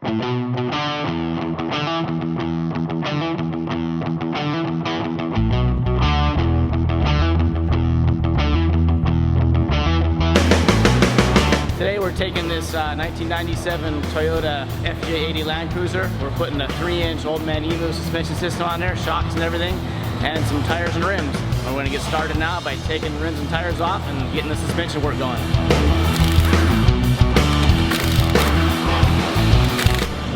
Today we're taking this 1997 Toyota FZJ80 LandCruiser. We're putting a 3-inch Old Man Emu suspension system on there, shocks and everything, and some tires and rims. We're going to get started now by taking the rims and tires off and getting the suspension work going.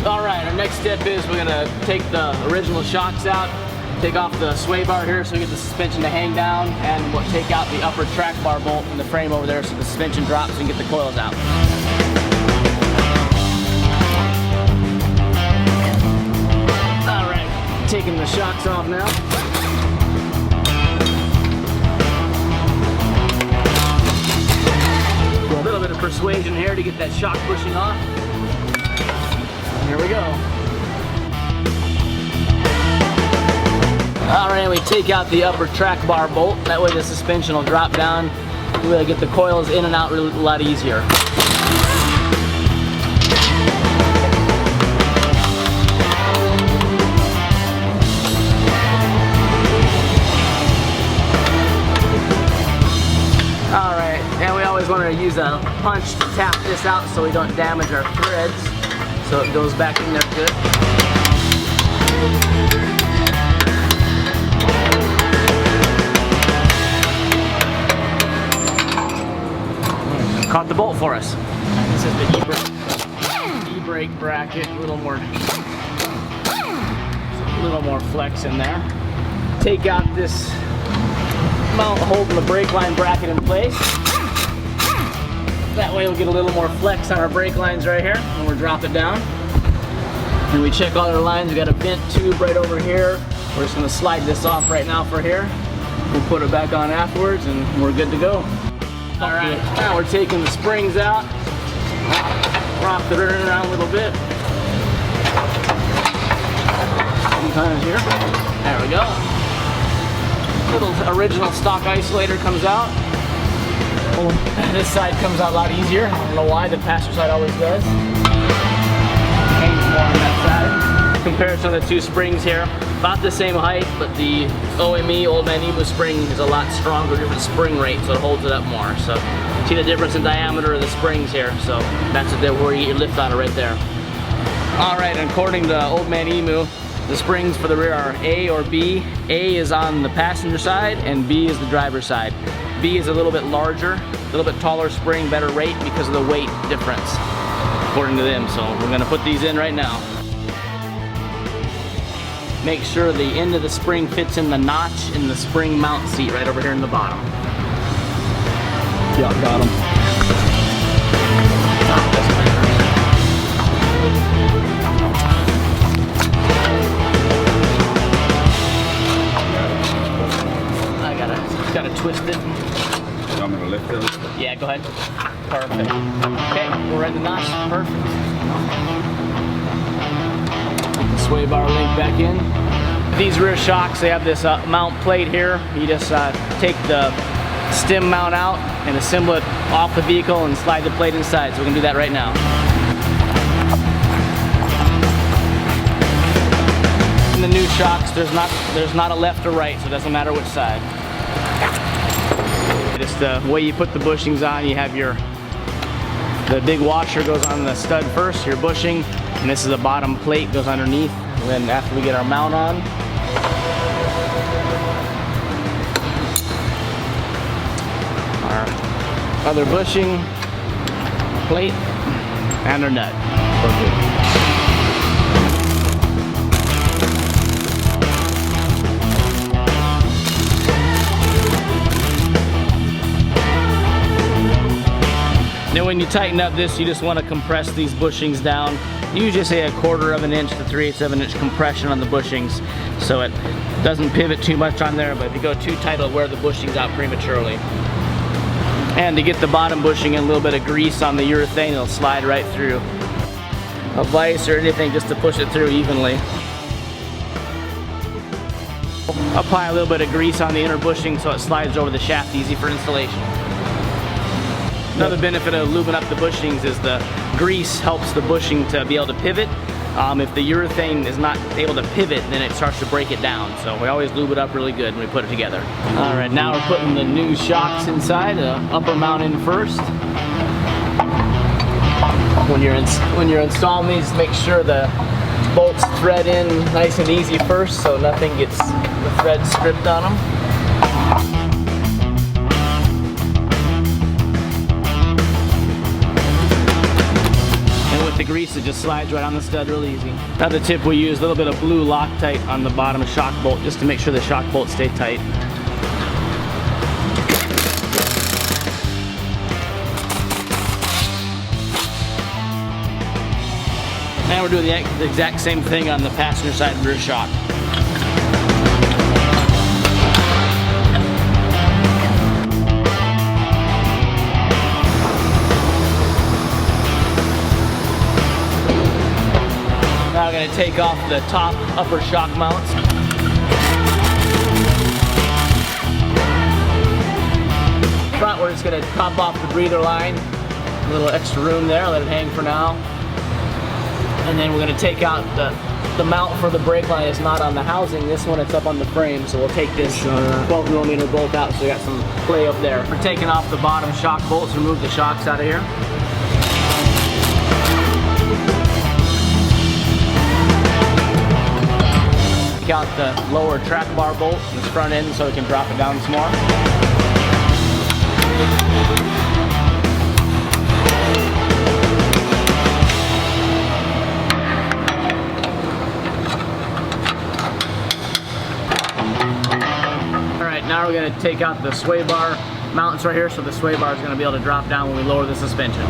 Alright, our next step is we're going to take the original shocks out, take off the sway bar here so we get the suspension to hang down, and we'll take out the upper track bar bolt in the frame over there so the suspension drops and get the coils out. Alright, taking the shocks off now. Do a little bit of persuasion here to get that shock pushing off. Here we go. Alright, we take out the upper track bar bolt. That way the suspension will drop down. We'll get the coils in and out a lot easier. Alright, and we always want to use a punch to tap this out so we don't damage our threads. So it goes back in there good. Caught the bolt for us. This is the e-brake bracket, a little more flex in there. Take out this mount holding the brake line bracket in place. That way we'll get a little more flex on our brake lines right here when we drop it down. And we check all our lines. We got a bent tube right over here. We're just going to slide this off right now for here. We'll put it back on afterwards and we're good to go. Alright, now we're taking the springs out. Rock the rear around a little bit. Sometimes here. There we go. Little original stock isolator comes out. This side comes out a lot easier. I don't know why, the passenger side always does. Hangs more on that side. Comparison of the two springs here, about the same height, but the OME Old Man Emu spring is a lot stronger, different spring rate, so it holds it up more. So see the difference in diameter of the springs here. So that's where you get your lift out of right there. All right, and according to Old Man Emu, the springs for the rear are A or B. A is on the passenger side and B is the driver's side. B is a little bit larger, a little bit taller spring, better rate because of the weight difference, according to them. So we're gonna put these in right now. Make sure the end of the spring fits in the notch in the spring mount seat right over here in the bottom. Yeah, got them. Gotta twist it. You want me to lift it? Yeah, go ahead. Perfect. Okay, we're in the notch. Perfect. Put the sway bar link back in. These rear shocks, they have this mount plate here. You just take the stem mount out and assemble it off the vehicle and slide the plate inside. So we can do that right now. In the new shocks, there's not a left or right, so it doesn't matter which side. Just the way you put the bushings on, you have the big washer goes on the stud first, your bushing, and this is the bottom plate goes underneath. And then after we get our mount on, our other bushing, plate, and our nut. Perfect. Then when you tighten up this, you just want to compress these bushings down. Usually say 1/4 of an inch to 3/8 of an inch compression on the bushings, so it doesn't pivot too much on there, but if you go too tight, it'll wear the bushings out prematurely. And to get the bottom bushing in, a little bit of grease on the urethane, it'll slide right through. A vise or anything just to push it through evenly. Apply a little bit of grease on the inner bushing so it slides over the shaft easy for installation. Another benefit of lubing up the bushings is the grease helps the bushing to be able to pivot. If the urethane is not able to pivot, then it starts to break it down. So we always lube it up really good when we put it together. All right, now we're putting the new shocks inside, the upper mount in first. When you're installing these, make sure the bolts thread in nice and easy first, so nothing gets the thread stripped on them. The grease, it just slides right on the stud real easy. Another tip, we use a little bit of blue Loctite on the bottom shock bolt just to make sure the shock bolts stay tight. And we're doing the exact same thing on the passenger side rear shock. Now we're going to take off the top upper shock mounts. Front, we're just going to top off the breather line. A little extra room there, let it hang for now. And then we're going to take out the mount for the brake line. Is not on the housing. This one, it's up on the frame, so we'll take this 12mm bolt out, so we got some play up there. We're taking off the bottom shock bolts, remove the shocks out of here. Take out the lower track bar bolt in this front end so we can drop it down some more. Alright, now we're going to take out the sway bar mounts right here, so the sway bar is going to be able to drop down when we lower the suspension.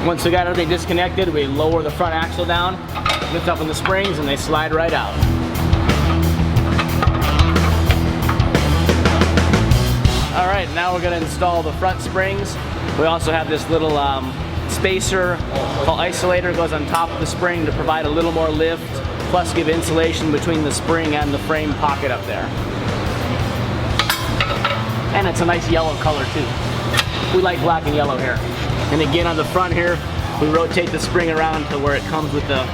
Once we got everything disconnected, we lower the front axle down, lift up on the springs, and they slide right out. Alright, now we're going to install the front springs. We also have this little spacer called isolator, goes on top of the spring to provide a little more lift, plus give insulation between the spring and the frame pocket up there. And it's a nice yellow color too. We like black and yellow here. And again, on the front here, we rotate the spring around to where it comes with the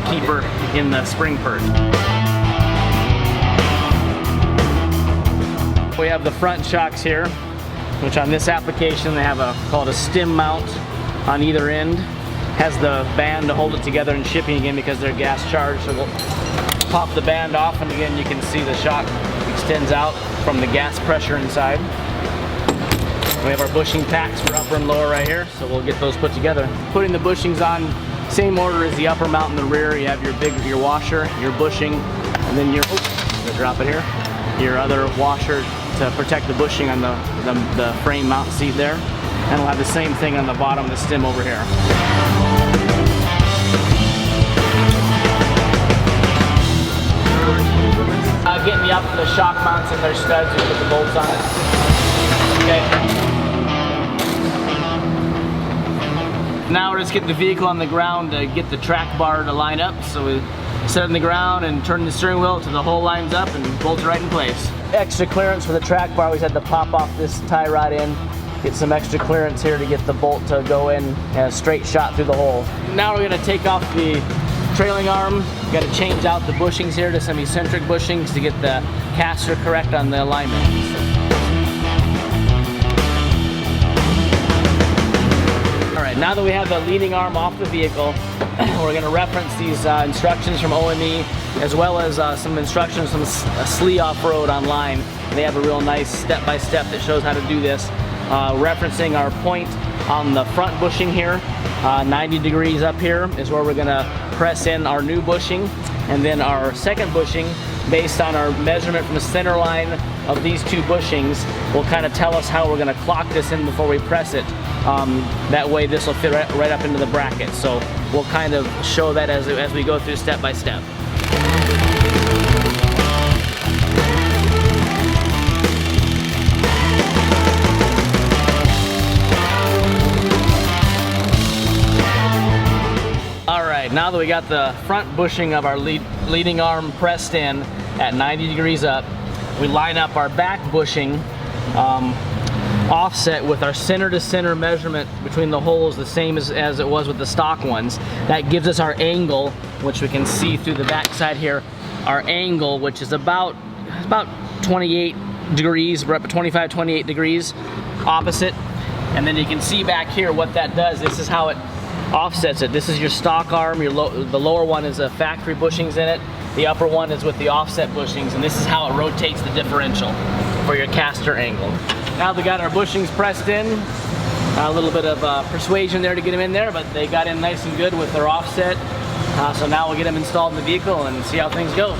keeper in the spring purse. We have the front shocks here, which on this application they have called a stem mount on either end. Has the band to hold it together in shipping again because they're gas charged. So we'll pop the band off, and again you can see the shock extends out from the gas pressure inside. We have our bushing packs for upper and lower right here, so we'll get those put together. Putting the bushings on, same order as the upper mount in the rear. You have your washer, your bushing, and then your, drop it here, your other washer to protect the bushing on the frame mount seat there. And we'll have the same thing on the bottom of the stem over here. Getting the shock mounts and their studs and put the bolts on it. Okay. Now we're just getting the vehicle on the ground to get the track bar to line up. So we set it on the ground and turn the steering wheel till the hole lines up and bolt it right in place. Extra clearance for the track bar, we had to pop off this tie rod in. Get some extra clearance here to get the bolt to go in and a straight shot through the hole. Now we're going to take off the trailing arm. Got to change out the bushings here to some eccentric bushings to get the caster correct on the alignment. Alright, now that we have the leading arm off the vehicle, we're going to reference these instructions from OME as well as some instructions from SLE Off Road online. They have a real nice step-by-step that shows how to do this. Referencing our point on the front bushing here, 90 degrees up here is where we're going to press in our new bushing, and then our second bushing, based on our measurement from the center line of these two bushings, will kind of tell us how we're going to clock this in before we press it. That way this will fit right up into the bracket. So we'll kind of show that as we go through step by step. Now that we got the front bushing of our leading arm pressed in at 90 degrees up, we line up our back bushing offset with our center to center measurement between the holes the same as it was with the stock ones. That gives us our angle, which we can see through the back side here. Our angle, which is about 28 degrees. We're up at 25, 28 degrees opposite. And then you can see back here what that does. This is how it offsets it. This is your stock arm. The lower one is a factory bushings in it. The upper one is with the offset bushings, and this is how it rotates the differential for your caster angle. Now we got our bushings pressed in. A little bit of persuasion there to get them in there, but they got in nice and good with their offset. So now we'll get them installed in the vehicle and see how things go.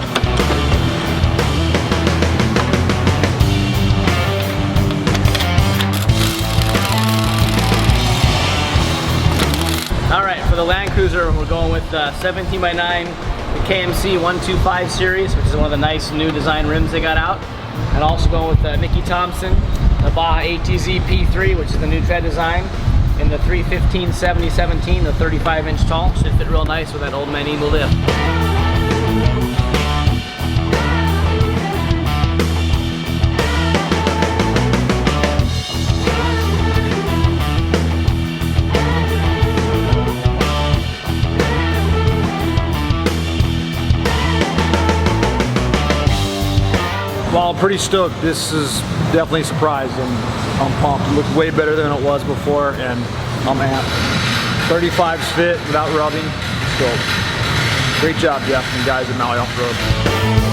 All right, for the LandCruiser, we're going with 17x9, the KMC 125 series, which is one of the nice new design rims they got out. And also going with Mickey Thompson, the Baja ATZ P3, which is the new tread design, in the 315/70/17, the 35-inch tall. Should fit real nice with that old man Emo lift. Well, I'm pretty stoked. This is definitely a surprise, and I'm pumped. It looks way better than it was before, and I'm amped. 35's fit without rubbing. Stoked. Great job, Jeff and guys at Maui Off Road.